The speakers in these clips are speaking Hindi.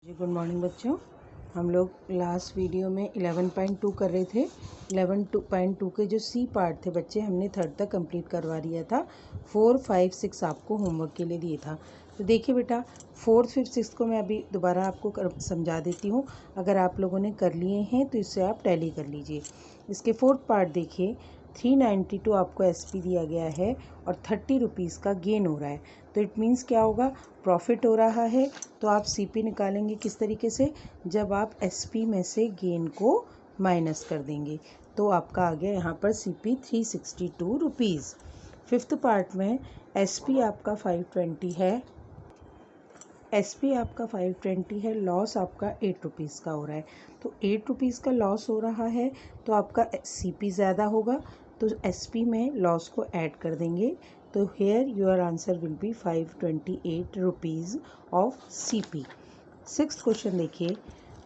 जी गुड मॉर्निंग बच्चों। हम लोग लास्ट वीडियो में 11.2 कर रहे थे। 11.2 के जो सी पार्ट थे बच्चे हमने थर्ड तक कंप्लीट करवा दिया था। 4, 5, 6 आपको होमवर्क के लिए दिए था। तो देखिए बेटा, 4th, 5th, 6th को मैं अभी दोबारा आपको समझा देती हूँ। अगर आप लोगों ने कर लिए हैं तो इससे आप टैली कर लीजिए। इसके 4th पार्ट देखिए, 392 आपको एसपी दिया गया है और 30 रुपीज़ का गेन हो रहा है। तो इट मीन्स क्या होगा, प्रॉफिट हो रहा है। तो आप सीपी निकालेंगे किस तरीके से, जब आप एसपी में से गेन को माइनस कर देंगे। तो आपका आ गया यहाँ पर सीपी 362 रुपीज़। 5th पार्ट में एसपी आपका 520 है, एसपी आपका 520 है, लॉस आपका 8 रुपीज़ का हो रहा है। तो 8 रुपीज़ का लॉस हो रहा है तो आपका सीपी ज़्यादा होगा, तो एसपी में लॉस को ऐड कर देंगे। तो here your answer will be 528 rupees of CP. 6th question देखिए,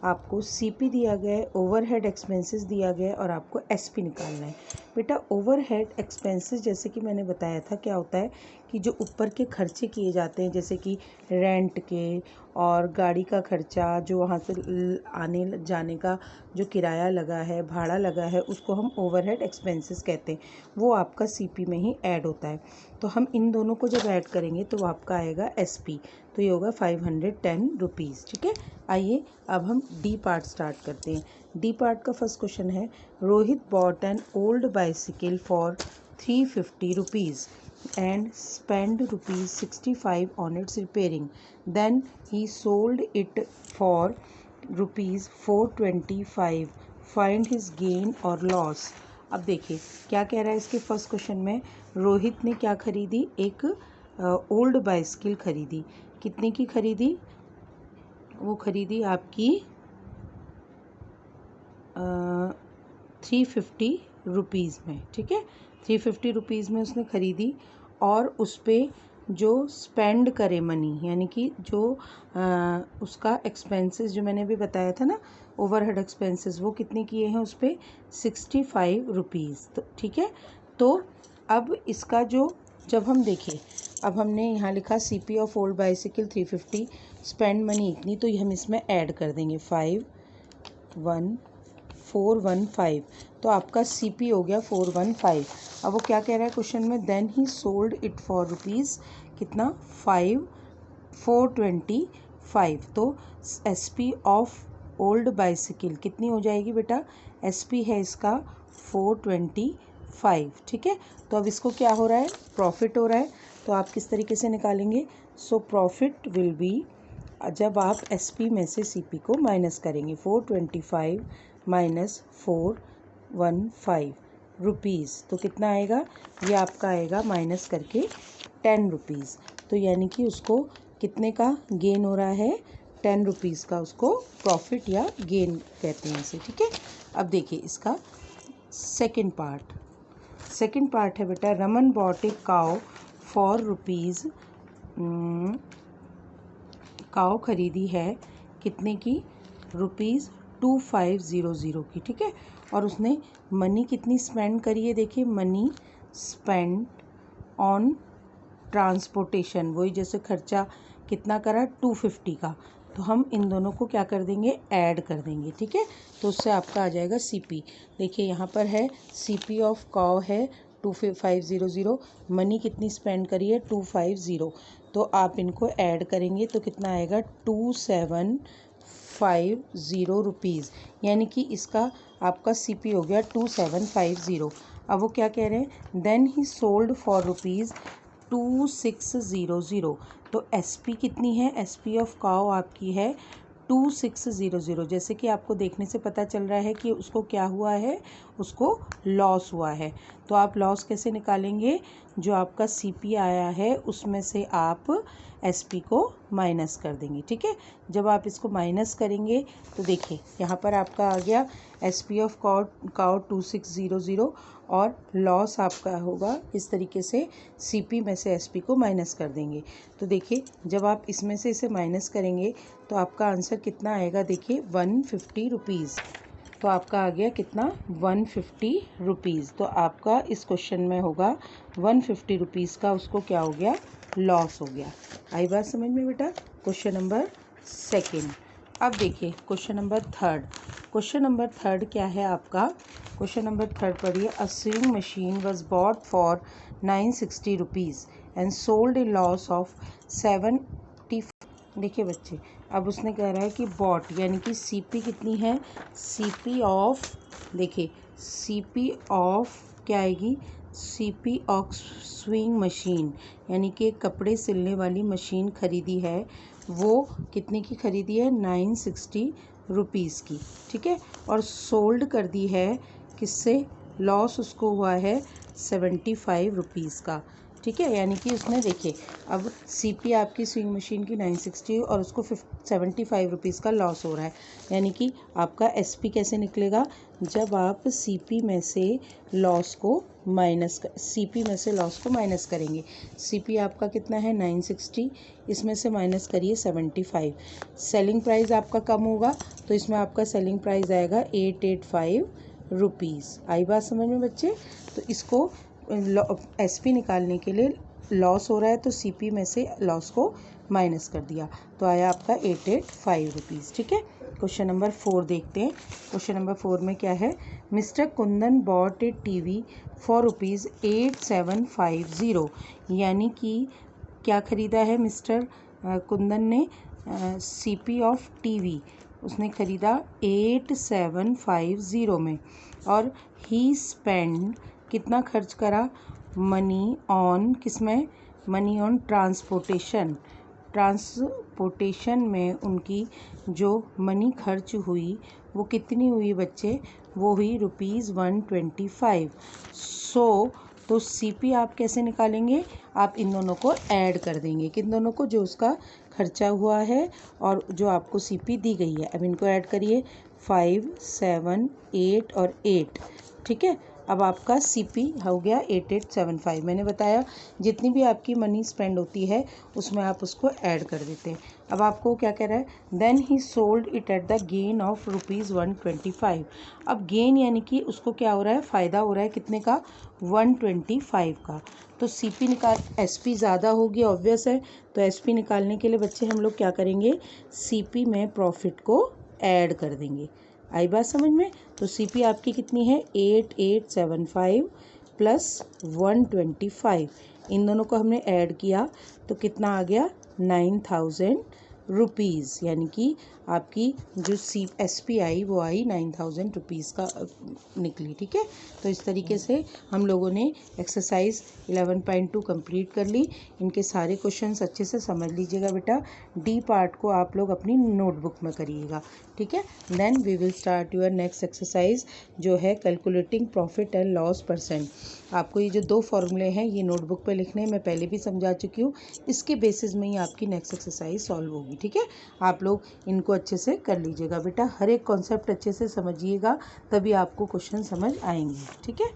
आपको सीपी दिया गया है, ओवरहेड एक्सपेंसेस दिया गया है और आपको एसपी निकालना है। बेटा ओवरहेड एक्सपेंसेस जैसे कि मैंने बताया था क्या होता है कि जो ऊपर के खर्चे किए जाते हैं, जैसे कि रेंट के और गाड़ी का खर्चा, जो वहाँ से आने जाने का जो किराया लगा है, भाड़ा लगा है, उसको हम ओवरहेड एक्सपेंसेस कहते हैं। वो आपका सीपी में ही ऐड होता है। तो हम इन दोनों को जब ऐड करेंगे तो आपका आएगा एसपी। तो ये होगा 510 रुपीज़। ठीक है, आइए अब हम डी पार्ट स्टार्ट करते हैं। डी पार्ट का फर्स्ट क्वेश्चन है, Rohit bot an old bicycle for 350 rupees and spent rupees 65 on its repairing. Then he sold it for rupees 425. Find his gain or loss. अब देखिए क्या कह रहा है इसके फर्स्ट क्वेश्चन में। रोहित ने क्या खरीदी, एक ओल्ड बाइसिकल खरीदी। कितने की खरीदी, वो खरीदी आपकी 350 रुपीज़ में। ठीक है, 350 रुपीज़ में उसने ख़रीदी और उस पर जो स्पेंड करे मनी, यानी कि जो उसका एक्सपेंसेस जो मैंने अभी बताया था ना, ओवरहेड एक्सपेंसेस, वो कितने किए हैं उस पर 65 रुपीज़। तो ठीक है, तो अब इसका जो जब हम देखें, अब हमने यहाँ लिखा CP of old bicycle 350, spend money इतनी, तो हम इसमें ऐड कर देंगे 415। तो आपका सीपी हो गया 415। अब वो क्या कह रहा है क्वेश्चन में, then he sold it for rupees कितना 425। तो एसपी ऑफ ओल्ड बाइसिकल कितनी हो जाएगी बेटा, एसपी है इसका 425। ठीक है, तो अब इसको क्या हो रहा है, प्रॉफिट हो रहा है। तो आप किस तरीके से निकालेंगे, सो प्रॉफिट विल बी, जब आप एसपी में से सीपी को माइनस करेंगे, 425 माइनस 415 रुपीज़, तो कितना आएगा, ये आपका आएगा माइनस करके 10 रुपीज़। तो यानी कि उसको कितने का गेन हो रहा है, 10 रुपीज़ का उसको प्रॉफिट या गेन कहते हैं इसे। ठीक है, अब देखिए इसका सेकंड पार्ट है बेटा, Raman bot a cow for rupees, cow खरीदी है कितने की, रुपीज़ 2500 की। ठीक है, और उसने मनी कितनी स्पेंड करी है, देखिए मनी स्पेंड ऑन ट्रांसपोर्टेशन, वही जैसे खर्चा कितना करा 250 का, तो हम इन दोनों को क्या कर देंगे, ऐड कर देंगे। ठीक है, तो उससे आपका आ जाएगा सीपी। देखिए यहाँ पर है सीपी ऑफ काउ है 2500, मनी कितनी स्पेंड करी है 250, तो आप इनको ऐड करेंगे तो कितना आएगा 2750 रुपीज़, यानी कि इसका आपका सीपी हो गया 2750। अब वो क्या कह रहे हैं, then he sold for rupees 2600। तो एसपी कितनी है, एसपी ऑफ काउ आपकी है 2600। जैसे कि आपको देखने से पता चल रहा है कि उसको क्या हुआ है, उसको लॉस हुआ है। तो आप लॉस कैसे निकालेंगे, जो आपका सीपी आया है उसमें से आप एसपी को माइनस कर देंगे। ठीक है, जब आप इसको माइनस करेंगे तो देखिए यहाँ पर आपका आ गया एसपी ऑफ काउ 2600 और लॉस आपका होगा इस तरीके से, सीपी में से एसपी को माइनस कर देंगे। तो देखिए जब आप इसमें से इसे माइनस करेंगे तो आपका आंसर कितना आएगा, देखिए 150 रुपीज़। तो आपका आ गया कितना 150 रुपीज़। तो आपका इस क्वेश्चन में होगा 150 रुपीज़ का उसको क्या हो गया, लॉस हो गया। आई बात समझ में बेटा। क्वेश्चन नंबर सेकेंड, अब देखिए question number third. Question number third क्या है आपका? क्वेश्चन नंबर थर्ड पढ़िए। अ swing machine was bought for 960 rupees and sold A loss of 70। देखिए बच्चे, अब उसने कह रहा है कि बॉट यानी कि सीपी कितनी है? सीपी ऑफ, देखिए सीपी ऑफ क्या आएगी? सीपी ऑफ स्विंग मशीन, यानी कि कपड़े सिलने वाली मशीन खरीदी है, वो कितने की खरीदी है? 960 रुपीज़ की, ठीक है। और सोल्ड कर दी है किससे? लॉस उसको हुआ है 75 रुपीज़ का, ठीक है। यानी कि उसने, देखिए अब सीपी आपकी स्विंग मशीन की 960 और उसको 75 रुपीज़ का लॉस हो रहा है, यानी कि आपका एसपी कैसे निकलेगा? जब आप सीपी में से लॉस को माइनस करेंगे। सीपी आपका कितना है? 960, इसमें से माइनस करिए 75। सेलिंग प्राइस आपका कम होगा तो इसमें आपका सेलिंग प्राइस आएगा 885 रुपीज़। आई बात समझ में बच्चे? तो इसको एसपी निकालने के लिए लॉस हो रहा है तो सीपी में से लॉस को माइनस कर दिया तो आया आपका 885 रुपीज़, ठीक है। क्वेश्चन नंबर 4 देखते हैं। क्वेश्चन नंबर 4 में क्या है? Mister Kundan bot A TV for ₹8750, यानी कि क्या ख़रीदा है मिस्टर कुंदन ने? सीपी ऑफ टीवी उसने ख़रीदा 8750 में, और ही स्पेंड कितना खर्च करा? मनी ऑन, किसमें? मनी ऑन ट्रांसपोर्टेशन में उनकी जो मनी खर्च हुई वो कितनी हुई बच्चे? वो हुई ₹125। तो सीपी आप कैसे निकालेंगे? आप इन दोनों को ऐड कर देंगे। किन दोनों को? जो उसका खर्चा हुआ है और जो आपको सीपी दी गई है। अब इनको ऐड करिए, 5, 7, 8 और 8, ठीक है। अब आपका सीपी हो गया 8875। मैंने बताया जितनी भी आपकी मनी स्पेंड होती है उसमें आप उसको ऐड कर देते हैं। अब आपको क्या कह रहा है? Then he sold it at the gain of ₹125। अब गेन यानी कि उसको क्या हो रहा है? फ़ायदा हो रहा है कितने का? 125 का। तो सीपी निकाल, एसपी ज़्यादा होगी ऑब्वियस है, तो एसपी निकालने के लिए बच्चे हम लोग क्या करेंगे? सीपी में प्रॉफिट को ऐड कर देंगे। आई बात समझ में? तो सीपी आपकी कितनी है? 8875 प्लस 125, इन दोनों को हमने ऐड किया तो कितना आ गया? 9000 रुपीज़, यानी कि आपकी जो एसपी आई वो आई 9000 रुपीज़ का निकली, ठीक है। तो इस तरीके से हम लोगों ने एक्सरसाइज 11.2 कंप्लीट कर ली। इनके सारे क्वेश्चंस अच्छे से समझ लीजिएगा बेटा। डी पार्ट को आप लोग अपनी नोटबुक में करिएगा, ठीक है। Then we will start your next exercise जो है calculating profit and loss percent. आपको ये जो 2 फॉर्मूले हैं ये नोटबुक पे लिखने हैं, मैं पहले भी समझा चुकी हूँ। इसके बेसिस में ही आपकी नेक्स्ट एक्सरसाइज सॉल्व होगी, ठीक है। आप लोग इनको अच्छे से कर लीजिएगा बेटा। हर एक कॉन्सेप्ट अच्छे से समझिएगा, तभी आपको क्वेश्चन समझ आएंगे, ठीक है।